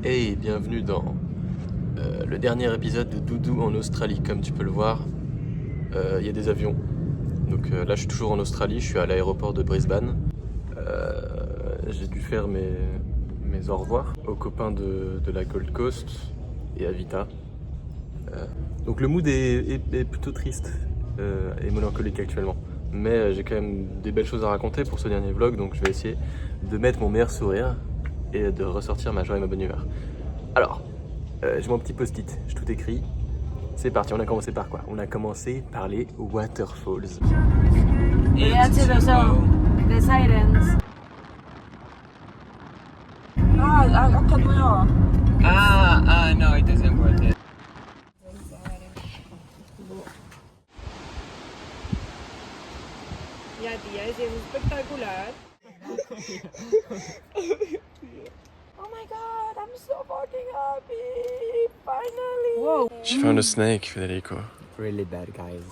Hey, bienvenue dans le dernier épisode de Doudou en Australie. Comme tu peux le voir, il y a des avions. Donc là, je suis toujours en Australie, je suis à l'aéroport de Brisbane. J'ai dû faire mes au revoir aux copains de la Gold Coast et à Vita. Donc le mood est plutôt triste et mélancolique actuellement. Mais j'ai quand même des belles choses à raconter pour ce dernier vlog, donc je vais essayer de mettre mon meilleur sourire et de ressortir ma joie et ma bonne humeur. Alors, j'ai mon petit post-it, j'ai tout écrit. C'est parti, on a commencé par quoi? On a commencé par les waterfalls. Fíjate los the sirens. Acá nueva. No, it doesn't work. Ya tía, es espectacular. Oh my god, I'm so fucking happy! Finally! Whoa! She found a snake, Federico. Really bad, guys.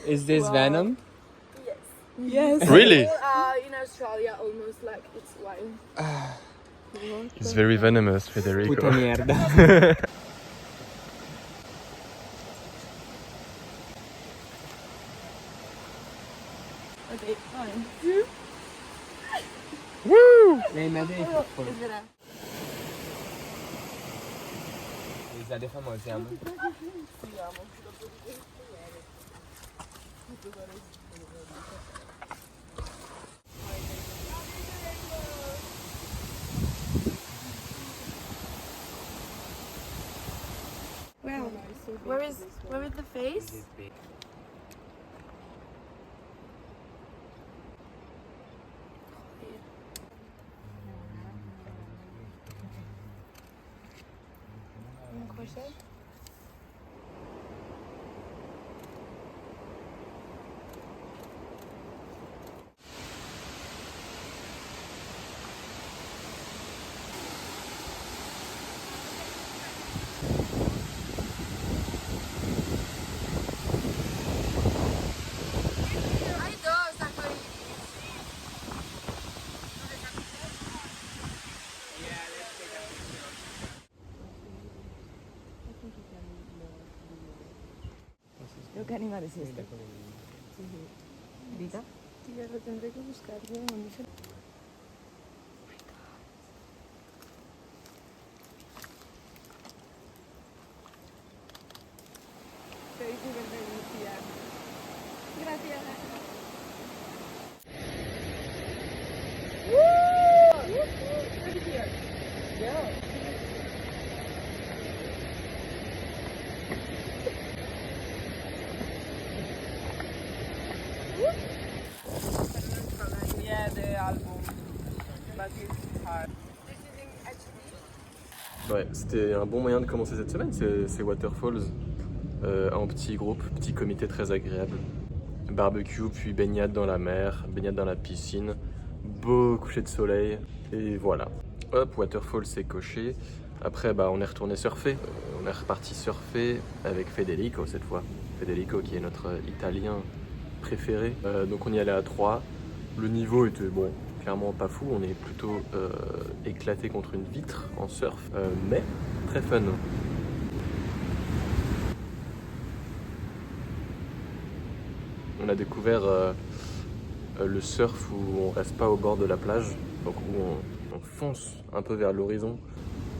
Is this Venom? Yes. Really? In Australia, almost like it's wine. It's very venomous, Federico. Puta mierda. Okay, fine. Mais imagine for Espera. Lisa, déjame, te amo. Wow. Where is the face? Un crochet? ¿Qué animal es este? ¿Vita? Tía, lo tendré que buscar yo. Estoy súper feliz, tía. Gracias. Yeah, the album. But it's hard. Ouais, c'était un bon moyen de commencer cette semaine, ces waterfalls. En petit groupe, petit comité très agréable. Barbecue, puis baignade dans la mer, baignade dans la piscine. Beau coucher de soleil. Et voilà. Hop, waterfall c'est coché. Après, on est retourné surfer. On est reparti surfer avec Federico cette fois. Federico qui est notre Italien préféré. Donc on y allait à 3. Le niveau était clairement pas fou. On est plutôt éclaté contre une vitre en surf. Mais très fun. On a découvert le surf où on reste pas au bord de la plage, donc où on fonce un peu vers l'horizon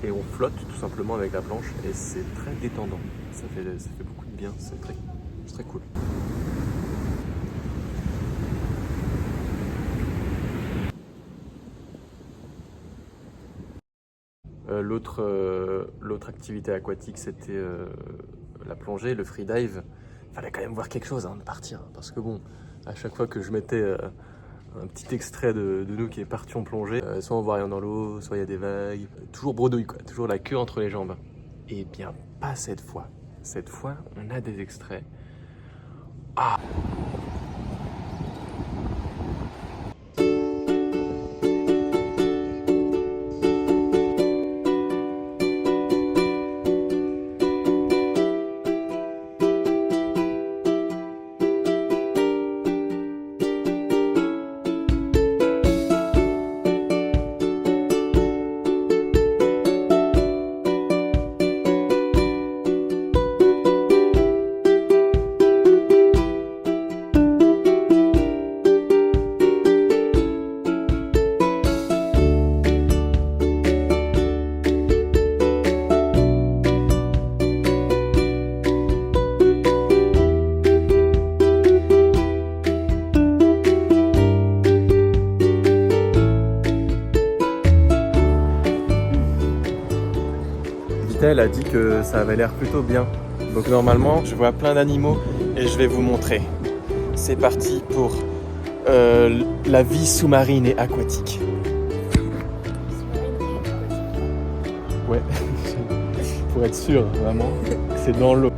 et on flotte tout simplement avec la planche et c'est très détendant. Ça fait beaucoup de bien, c'est très cool. L'autre activité aquatique c'était la plongée, le freedive. Fallait quand même voir quelque chose avant de partir, parce que à chaque fois que je mettais un petit extrait de nous qui est parti en plongée, soit on voit rien dans l'eau, soit il y a des vagues, toujours bredouille quoi, toujours la queue entre les jambes. Et bien pas cette fois. Cette fois, on a des extraits. Ah! Vita elle a dit que ça avait l'air plutôt bien. Donc normalement je vois plein d'animaux et je vais vous montrer. C'est parti pour la vie sous-marine et aquatique. Ouais, pour être sûr vraiment, c'est dans l'eau.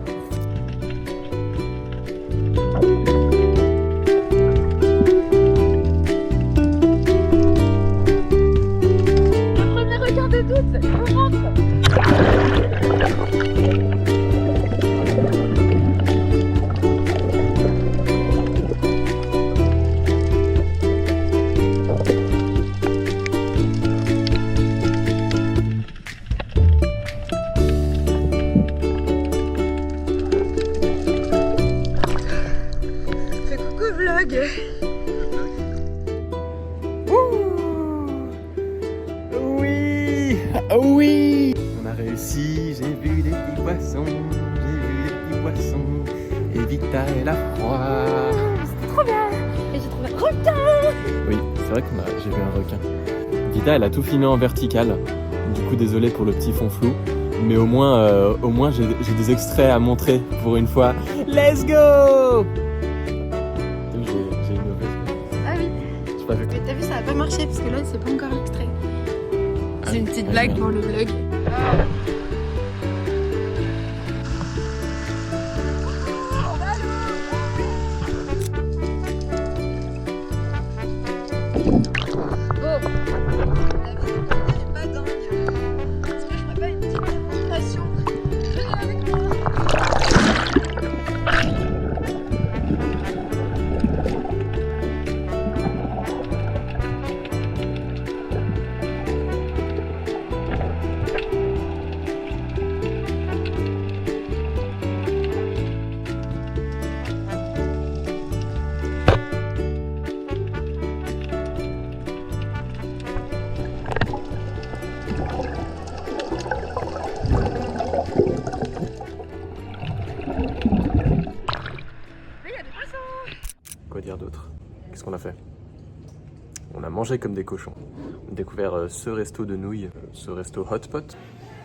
Oui, on a réussi, j'ai vu des petits poissons, et Vita elle a froid. C'était trop bien. Et j'ai trouvé un requin. Oui, c'est vrai j'ai vu un requin. Vita elle a tout filmé en vertical, du coup désolé pour le petit fond flou, mais au moins j'ai des extraits à montrer pour une fois. Let's go. J'ai une mauvaise. Ah oui. J'ai pas vu. Mais t'as vu, ça a pas marché parce que là c'est pas encore extrait. C'est une petite blague pour le vlog. Quoi dire d'autre? Qu'est-ce qu'on a fait? On a mangé comme des cochons. On a découvert ce resto de nouilles, ce resto Hotpot.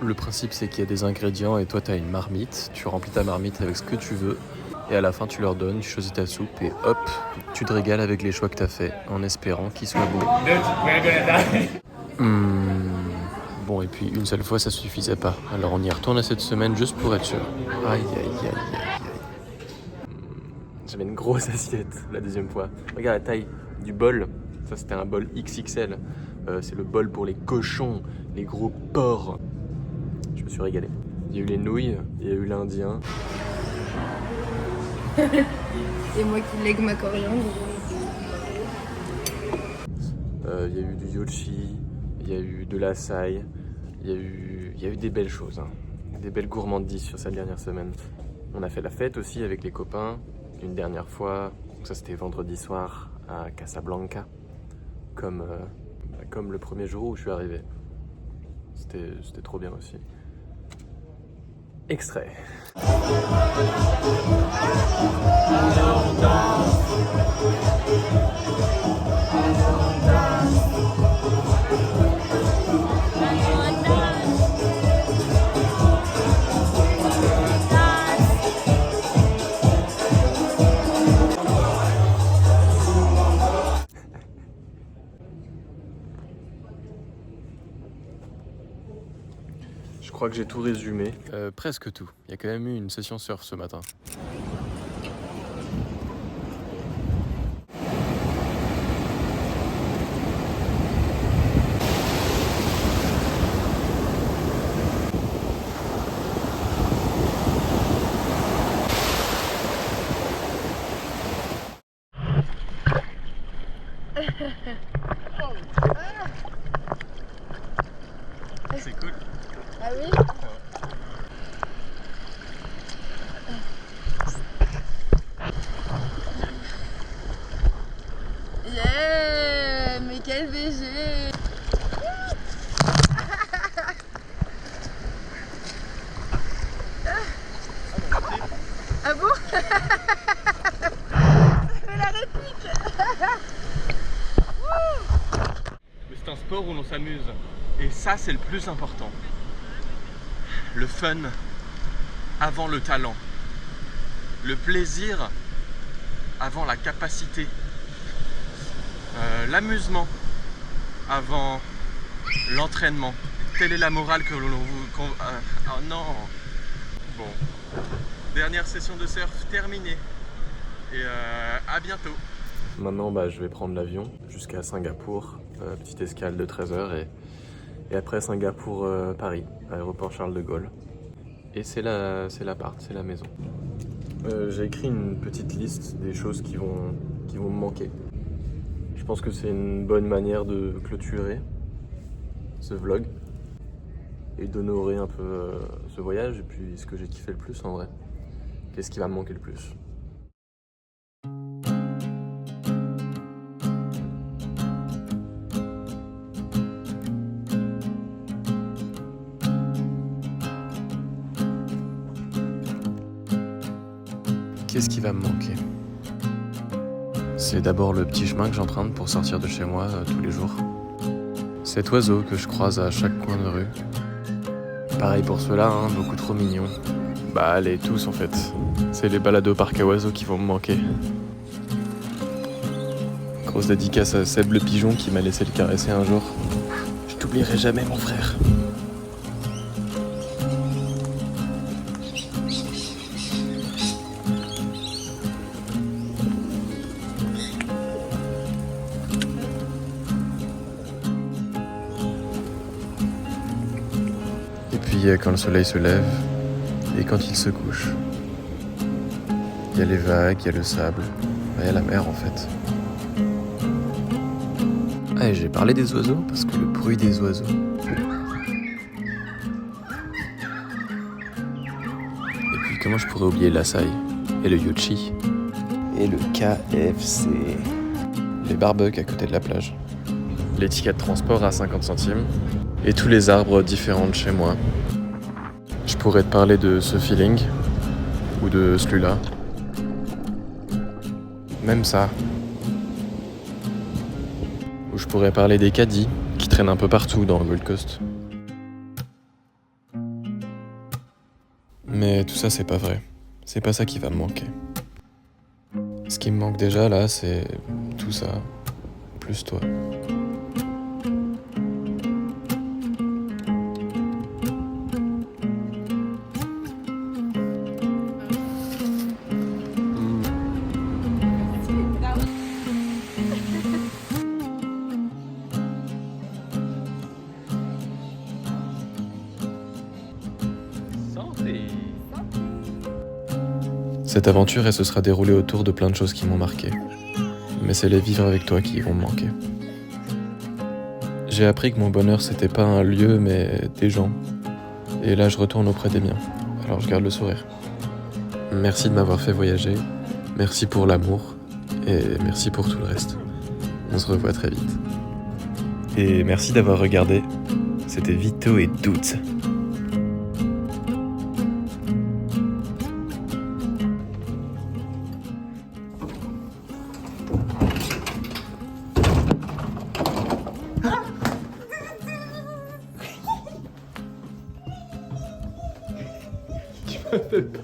Le principe c'est qu'il y a des ingrédients et toi tu as une marmite. Tu remplis ta marmite avec ce que tu veux. Et à la fin tu leur donnes, tu choisis ta soupe et hop, tu te régales avec les choix que tu as fait en espérant qu'ils soient bons. Bon et puis une seule fois ça suffisait pas. Alors on y retourne à cette semaine juste pour être sûr. Aïe aïe aïe aïe aïe. J'avais une grosse assiette la deuxième fois. Regarde la taille du bol. Ça c'était un bol XXL. C'est le bol pour les cochons, les gros porcs. Je me suis régalé. Il y a eu les nouilles, il y a eu l'indien. Et moi qui lègue ma coriandre. Il y a eu du yoshi, il y a eu de l'açaï, il y a eu des belles choses, hein. Des belles gourmandises sur cette dernière semaine. On a fait la fête aussi avec les copains, une dernière fois, ça c'était vendredi soir à Casablanca, comme le premier jour où je suis arrivé. C'était trop bien aussi. Extrait. Je crois que j'ai tout résumé. Presque tout. Il y a quand même eu une session surf ce matin. C'est cool. Ah oui? Yeah! Mais quel BG! Ah bon? Mais la réplique! C'est un sport où l'on s'amuse. Et ça, c'est le plus important. le fun avant le talent, le plaisir avant la capacité, l'amusement avant l'entraînement. Telle est la morale que l'on vous... oh non. Bon, dernière session de surf terminée et à bientôt. Maintenant je vais prendre l'avion jusqu'à Singapour, petite escale de 13 heures et après Singapour Paris, aéroport Charles de Gaulle. Et c'est l'appart, c'est la maison. J'ai écrit une petite liste des choses qui vont me manquer. Je pense que c'est une bonne manière de clôturer ce vlog et d'honorer un peu ce voyage et puis ce que j'ai kiffé le plus en vrai. Qu'est-ce qui va me manquer le plus? Qu'est-ce qui va me manquer? C'est d'abord le petit chemin que j'emprunte pour sortir de chez moi tous les jours. Cet oiseau que je croise à chaque coin de rue. Pareil pour ceux-là, hein, beaucoup trop mignons. Bah allez, tous en fait. C'est les balades au parc à oiseaux qui vont me manquer. Grosse dédicace à Seb le pigeon qui m'a laissé le caresser un jour. Je t'oublierai jamais mon frère. Et puis quand le soleil se lève et quand il se couche, il y a les vagues, il y a le sable, il y a la mer en fait. Ah, et j'ai parlé des oiseaux parce que le bruit des oiseaux. Et puis comment je pourrais oublier l'açaï et le yochi et le KFC. Les barbecues à côté de la plage. Les tickets de transport à 50 centimes. Et tous les arbres différents de chez moi. Je pourrais te parler de ce feeling. Ou de celui-là. Même ça. Ou je pourrais parler des caddies qui traînent un peu partout dans le Gold Coast. Mais tout ça c'est pas vrai. C'est pas ça qui va me manquer. Ce qui me manque déjà là, c'est tout ça, plus toi. Cette aventure, elle se sera déroulée autour de plein de choses qui m'ont marqué. Mais c'est les vivre avec toi qui vont me manquer. J'ai appris que mon bonheur, c'était pas un lieu, mais des gens. Et là, je retourne auprès des miens. Alors je garde le sourire. Merci de m'avoir fait voyager. Merci pour l'amour. Et merci pour tout le reste. On se revoit très vite. Et merci d'avoir regardé. C'était Vito et Doutes. Tu m'as fait peur.